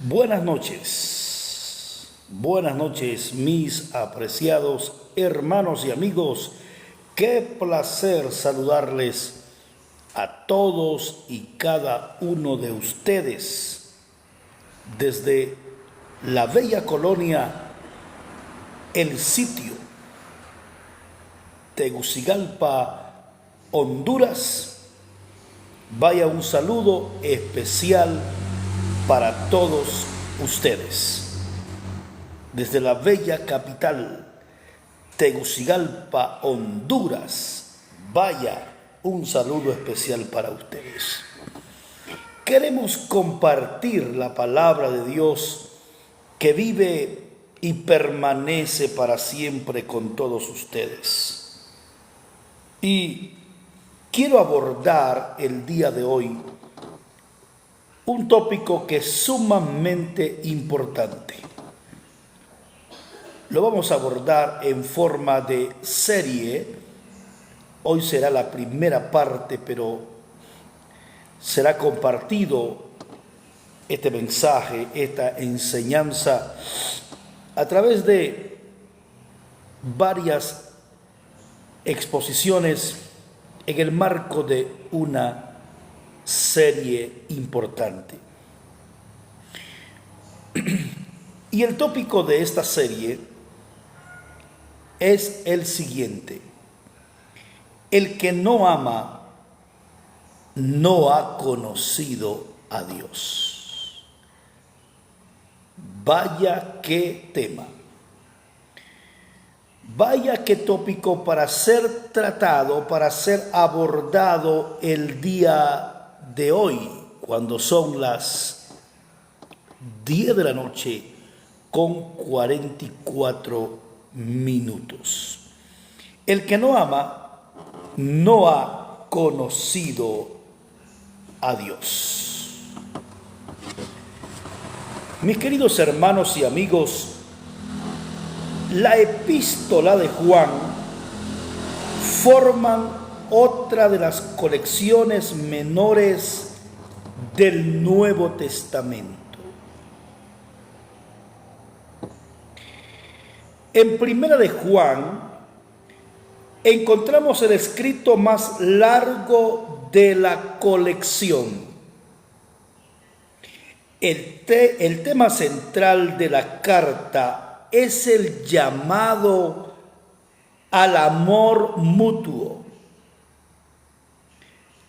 Buenas noches mis apreciados hermanos y amigos. Qué placer saludarles a todos y cada uno de ustedes desde la bella colonia El Sitio, Tegucigalpa, Honduras. Vaya un saludo especial para todos ustedes. Desde la bella capital, Tegucigalpa, Honduras, vaya un saludo especial para ustedes. Queremos compartir la palabra de Dios que vive y permanece para siempre con todos ustedes. Y quiero abordar el día de hoy un tópico que es sumamente importante. Lo vamos a abordar en forma de serie. Hoy será la primera parte, pero será compartido este mensaje, esta enseñanza, a través de varias exposiciones en el marco de una serie importante. Y el tópico de esta serie es el siguiente: el que no ama no ha conocido a Dios. Vaya qué tema, vaya qué tópico para ser tratado, para ser abordado el día de hoy, cuando son las 10 de la noche con 44 minutos. El que no ama no ha conocido a Dios. Mis queridos hermanos y amigos, la epístola de Juan forman otra de las colecciones menores del Nuevo Testamento. En Primera de Juan encontramos el escrito más largo de la colección. El tema central de la carta es el llamado al amor mutuo,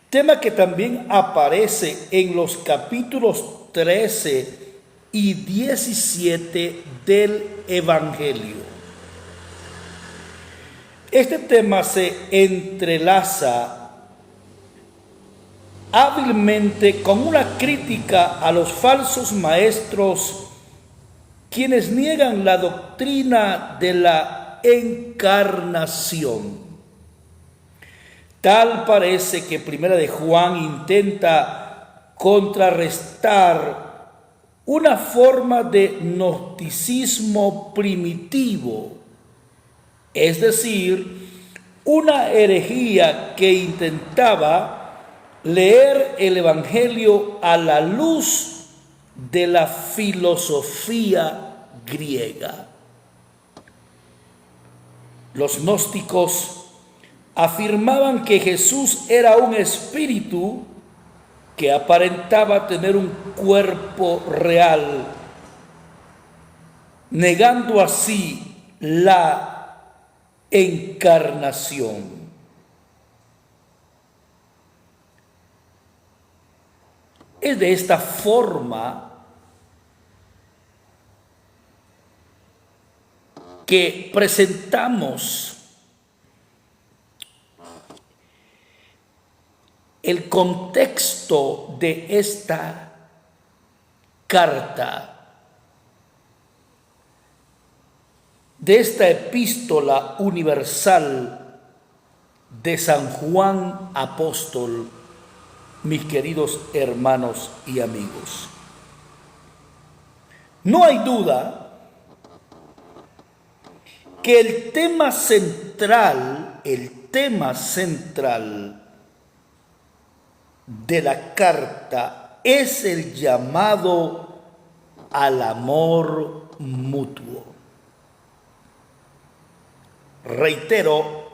tema que también aparece en los capítulos 13 y 17 del Evangelio. Este tema se entrelaza hábilmente con una crítica a los falsos maestros, quienes niegan la doctrina de la encarnación. Tal parece que Primera de Juan intenta contrarrestar una forma de gnosticismo primitivo, es decir, una herejía que intentaba leer el Evangelio a la luz de la filosofía griega. Los gnósticos afirmaban que Jesús era un espíritu que aparentaba tener un cuerpo real, negando así la encarnación. Es de esta forma que presentamos el contexto de esta carta, de esta epístola universal de San Juan Apóstol, mis queridos hermanos y amigos. No hay duda que el tema central de la carta es el llamado al amor mutuo. Reitero,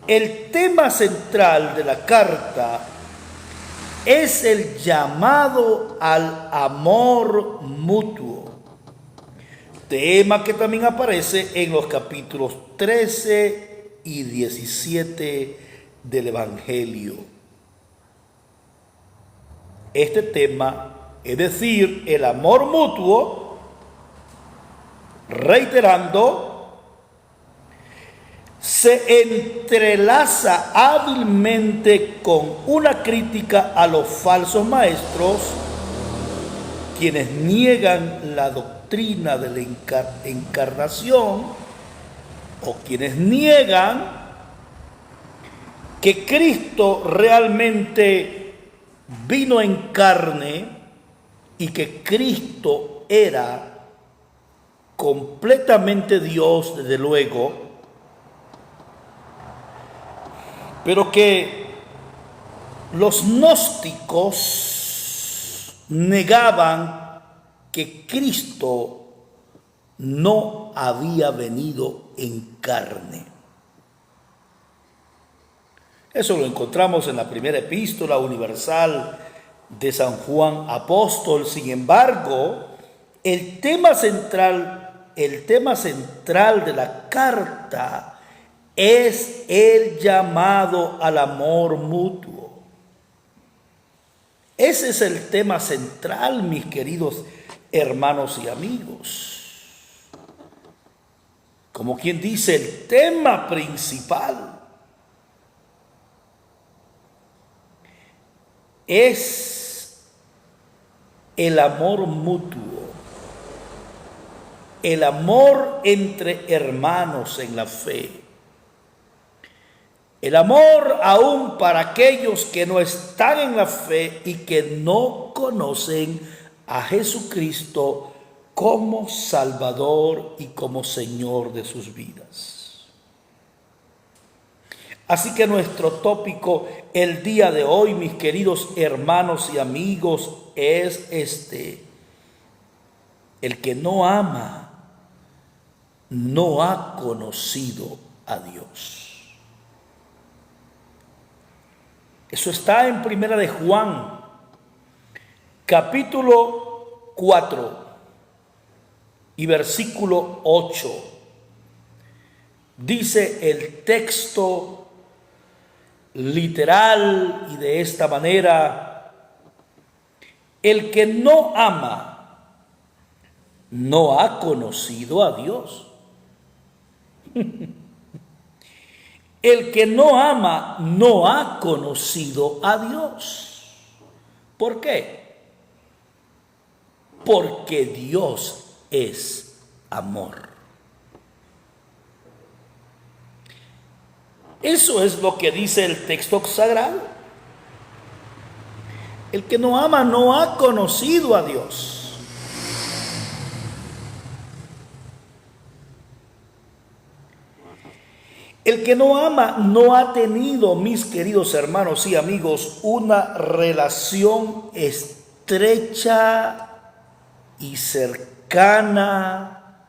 el tema central de la carta es el llamado al amor mutuo, tema que también aparece en los capítulos 13 y 17 del Evangelio. Este tema, es decir, el amor mutuo, reiterando, se entrelaza hábilmente con una crítica a los falsos maestros, quienes niegan la doctrina de la encarnación, o quienes niegan que Cristo realmente vino en carne y que Cristo era completamente Dios, desde luego, pero que los gnósticos negaban que Cristo no había venido en carne. Eso lo encontramos en la primera epístola universal de San Juan Apóstol. Sin embargo, el tema central de la carta es el llamado al amor mutuo. Ese es el tema central, mis queridos hermanos y amigos. Como quien dice, el tema principal es el amor mutuo, el amor entre hermanos en la fe. El amor aún para aquellos que no están en la fe y que no conocen a Jesucristo como Salvador y como Señor de sus vidas. Así que nuestro tópico el día de hoy, mis queridos hermanos y amigos, es este: el que no ama no ha conocido a Dios. Eso está en Primera de Juan, capítulo 4 y versículo 8. Dice el texto literal y de esta manera: el que no ama no ha conocido a Dios. El que no ama no ha conocido a Dios. ¿Por qué? Porque Dios es amor. Eso es lo que dice el texto sagrado. El que no ama no ha conocido a Dios. El que no ama no ha tenido, mis queridos hermanos y amigos, una relación estrecha y cercana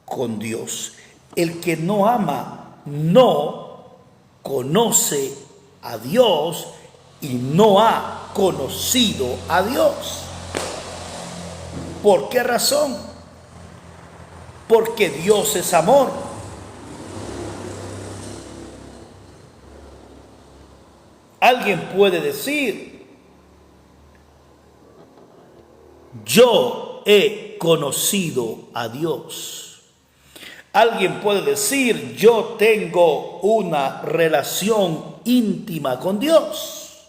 con Dios. El que no ama no conoce a Dios y no ha conocido a Dios. ¿Por qué razón? Porque Dios es amor. Alguien puede decir: yo he conocido a Dios. Alguien puede decir: yo tengo una relación íntima con Dios.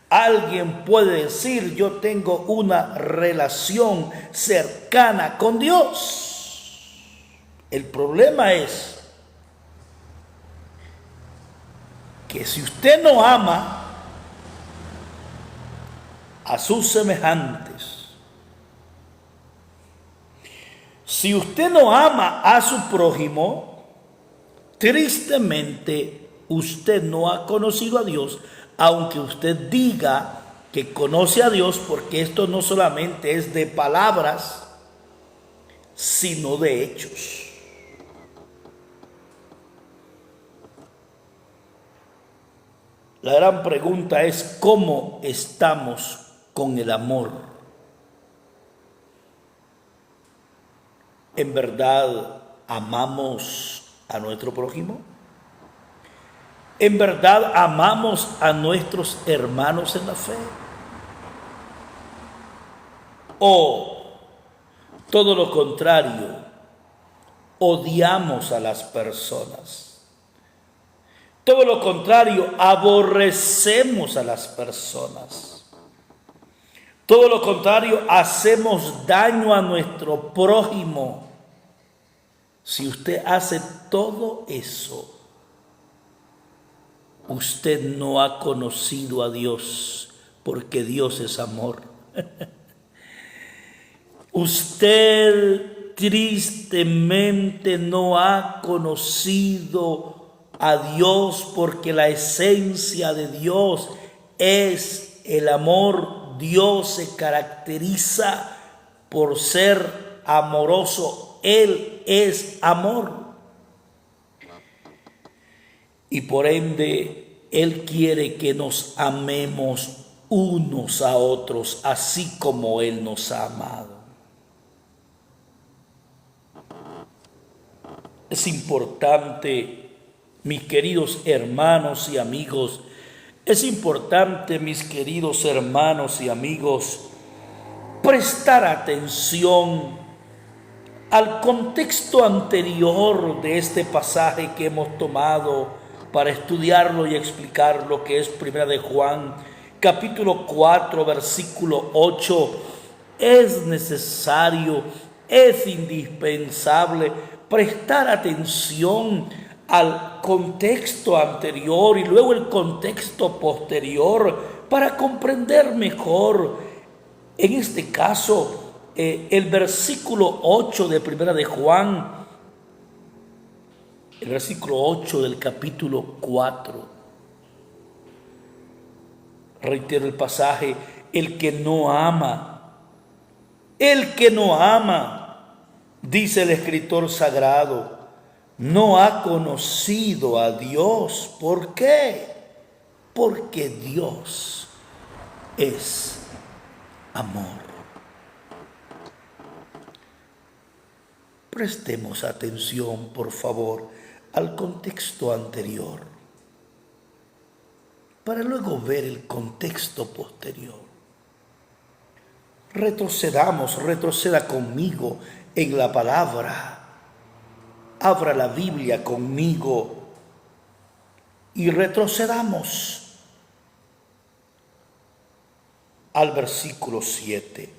Alguien puede decir: yo tengo una relación cercana con Dios. El problema es que si usted no ama a sus semejantes, si usted no ama a su prójimo, tristemente usted no ha conocido a Dios, aunque usted diga que conoce a Dios, porque esto no solamente es de palabras, sino de hechos. La gran pregunta es cómo estamos con el amor. ¿En verdad amamos a nuestro prójimo? ¿En verdad amamos a nuestros hermanos en la fe? ¿O todo lo contrario, odiamos a las personas? Todo lo contrario, aborrecemos a las personas. Todo lo contrario, hacemos daño a nuestro prójimo. Si usted hace todo eso, usted no ha conocido a Dios, porque Dios es amor. Usted tristemente no ha conocido a Dios, porque la esencia de Dios es el amor. Dios se caracteriza por ser amoroso. Él es amor. Y por ende, Él quiere que nos amemos unos a otros, así como Él nos ha amado. Es importante, mis queridos hermanos y amigos, es importante, mis queridos hermanos y amigos, prestar atención al contexto anterior de este pasaje que hemos tomado para estudiarlo y explicar lo que es Primera de Juan, capítulo 4, versículo 8. Es necesario, es indispensable prestar atención al contexto anterior y luego el contexto posterior para comprender mejor, en este caso, el versículo 8 de Primera de Juan, el versículo 8 del capítulo 4. Reitero el pasaje: el que no ama, dice el escritor sagrado, no ha conocido a Dios. ¿Por qué? Porque Dios es amor. Prestemos atención, por favor, al contexto anterior, para luego ver el contexto posterior. Retroceda conmigo en la palabra. Abra la Biblia conmigo y retrocedamos al versículo 7.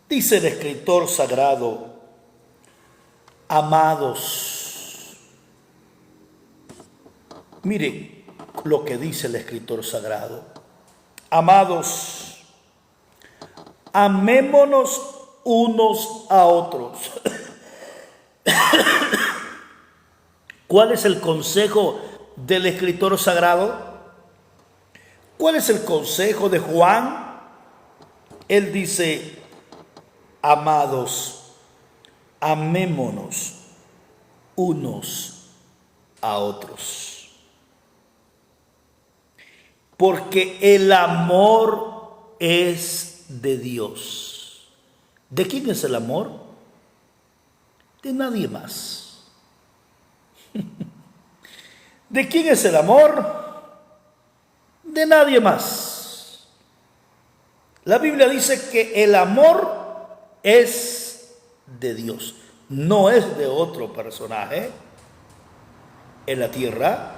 Dice el escritor sagrado: amados. Mire lo que dice el escritor sagrado: amados, amémonos unos a otros. ¿Cuál es el consejo del escritor sagrado? ¿Cuál es el consejo de Juan? Él dice: amados, amémonos unos a otros. Porque el amor es de Dios. ¿De quién es el amor? De nadie más. ¿De quién es el amor? De nadie más. La Biblia dice que el amor es de Dios, no es de otro personaje en la tierra,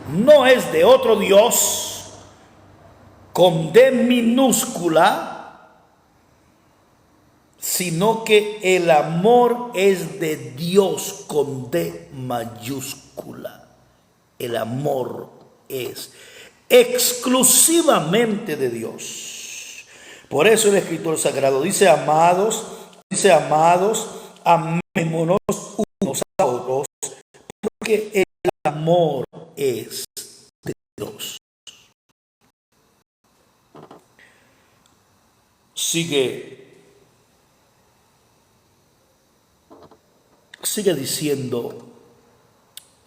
no es de otro Dios con D minúscula, sino que el amor es de Dios con D mayúscula. El amor es exclusivamente de Dios. Por eso el escritor sagrado dice: amados, amémonos unos a otros, porque el amor es de Dios. sigue diciendo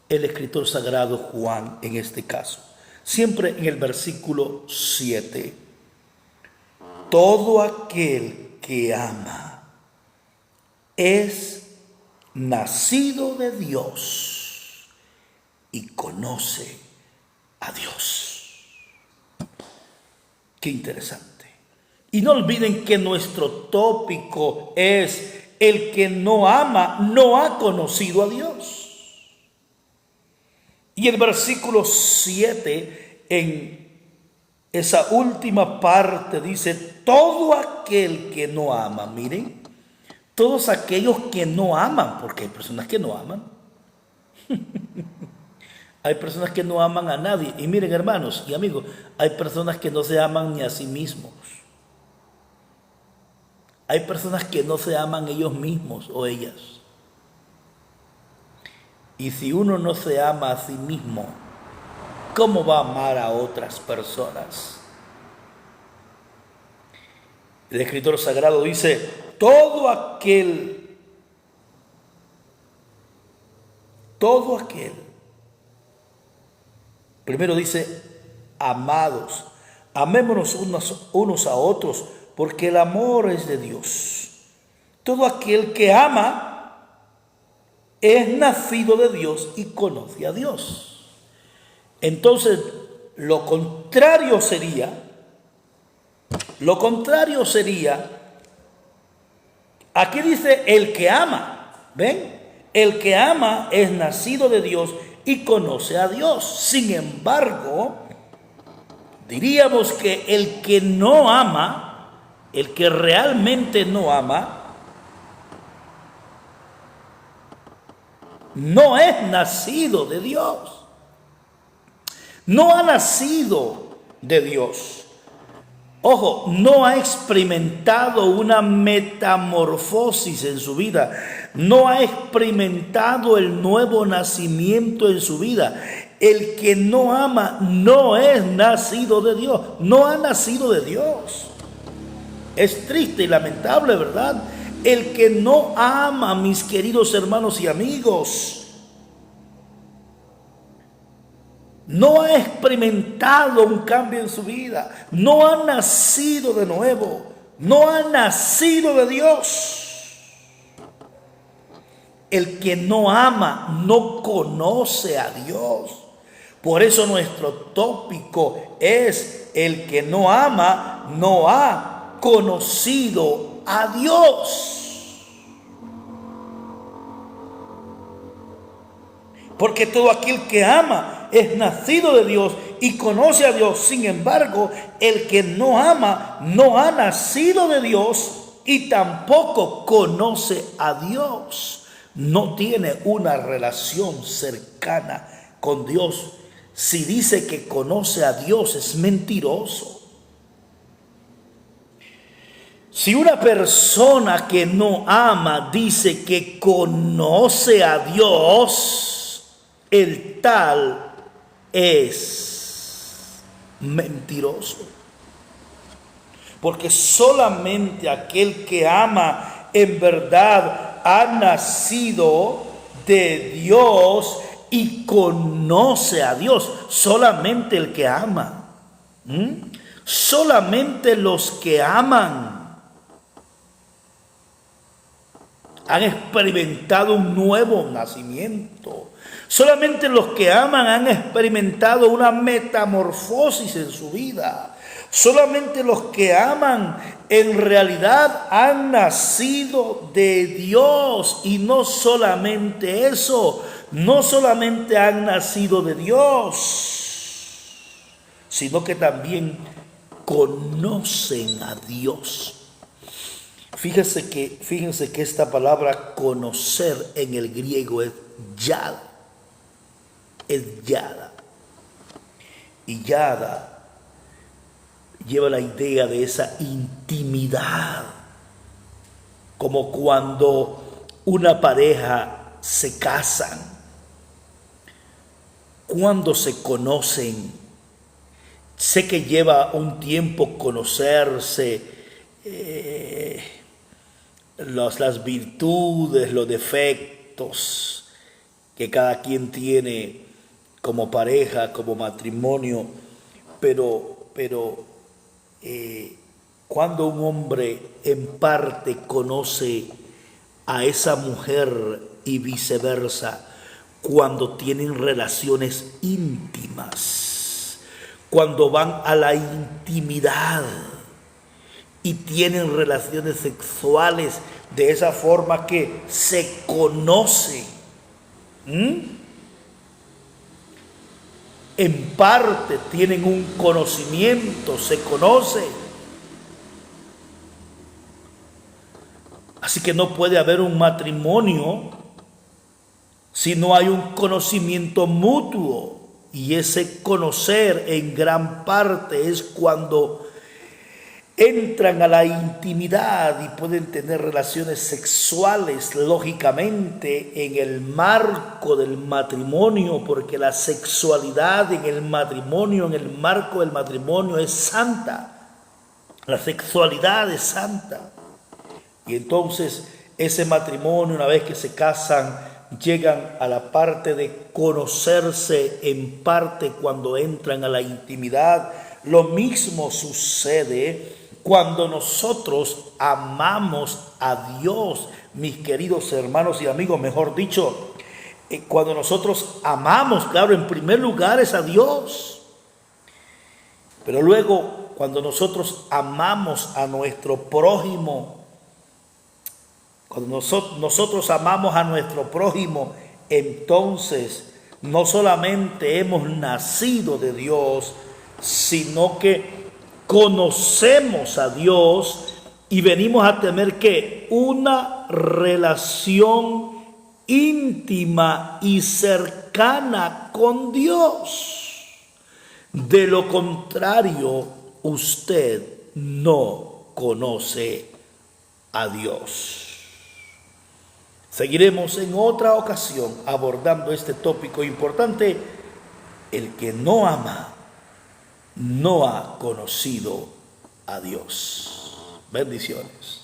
el escritor sagrado Juan en este caso, siempre en el versículo 7. Todo aquel que ama es nacido de Dios y conoce a Dios. Qué interesante. Y no olviden que nuestro tópico es: el que no ama no ha conocido a Dios. Y el versículo 7, en esa última parte, dice: todo aquel que no ama. Miren, todos aquellos que no aman, porque hay personas que no aman. Hay personas que no aman a nadie. Y miren, hermanos y amigos, hay personas que no se aman ni a sí mismos. Hay personas que no se aman ellos mismos o ellas. Y si uno no se ama a sí mismo, ¿cómo va a amar a otras personas? El escritor sagrado dice: todo aquel, primero dice: amados, amémonos unos a otros, porque el amor es de Dios. Todo aquel que ama es nacido de Dios y conoce a Dios. Entonces, lo contrario sería, aquí dice el que ama, ¿ven? El que ama es nacido de Dios y conoce a Dios. Sin embargo, diríamos que el que no ama, el que realmente no ama, no es nacido de Dios. No ha nacido de Dios. Ojo, no ha experimentado una metamorfosis en su vida. No ha experimentado el nuevo nacimiento en su vida. El que no ama no es nacido de Dios. No ha nacido de Dios. Es triste y lamentable, ¿verdad? El que no ama, mis queridos hermanos y amigos, no ha experimentado un cambio en su vida, no ha nacido de nuevo, no ha nacido de Dios. El que no ama no conoce a Dios. Por eso nuestro tópico es: el que no ama no ha conocido a Dios. Porque todo aquel que ama es nacido de Dios y conoce a Dios. Sin embargo, el que no ama no ha nacido de Dios y tampoco conoce a Dios. No tiene una relación cercana con Dios. Si dice que conoce a Dios, es mentiroso. Si una persona que no ama dice que conoce a Dios, el tal es mentiroso. Porque solamente aquel que ama en verdad ha nacido de Dios y conoce a Dios. Solamente el que ama. Solamente los que aman han experimentado un nuevo nacimiento. Solamente los que aman han experimentado una metamorfosis en su vida. Solamente los que aman en realidad han nacido de Dios. Y no solamente eso, no solamente han nacido de Dios, sino que también conocen a Dios. Fíjense que esta palabra conocer en el griego es yada. Es yada. Y yada lleva la idea de esa intimidad. Como cuando una pareja se casan. Cuando se conocen. Sé que lleva un tiempo conocerse. las virtudes, los defectos que cada quien tiene como pareja, como matrimonio, pero cuando un hombre en parte conoce a esa mujer y viceversa, cuando tienen relaciones íntimas, cuando van a la intimidad y tienen relaciones sexuales de esa forma que se conocen, en parte tienen un conocimiento, se conocen. Así que no puede haber un matrimonio si no hay un conocimiento mutuo. Y ese conocer en gran parte es cuando entran a la intimidad y pueden tener relaciones sexuales, lógicamente, en el marco del matrimonio, porque la sexualidad en el matrimonio, en el marco del matrimonio, es santa. La sexualidad es santa. Y entonces ese matrimonio, una vez que se casan, llegan a la parte de conocerse en parte cuando entran a la intimidad. Lo mismo sucede cuando nosotros amamos a Dios, mis queridos hermanos y amigos, mejor dicho, cuando nosotros amamos, claro, en primer lugar es a Dios, pero luego cuando nosotros amamos a nuestro prójimo, cuando nosotros amamos a nuestro prójimo, entonces no solamente hemos nacido de Dios, sino que conocemos a Dios y venimos a tener que una relación íntima y cercana con Dios. De lo contrario, usted no conoce a Dios. Seguiremos en otra ocasión abordando este tópico importante. El que no ama no ha conocido a Dios. Bendiciones.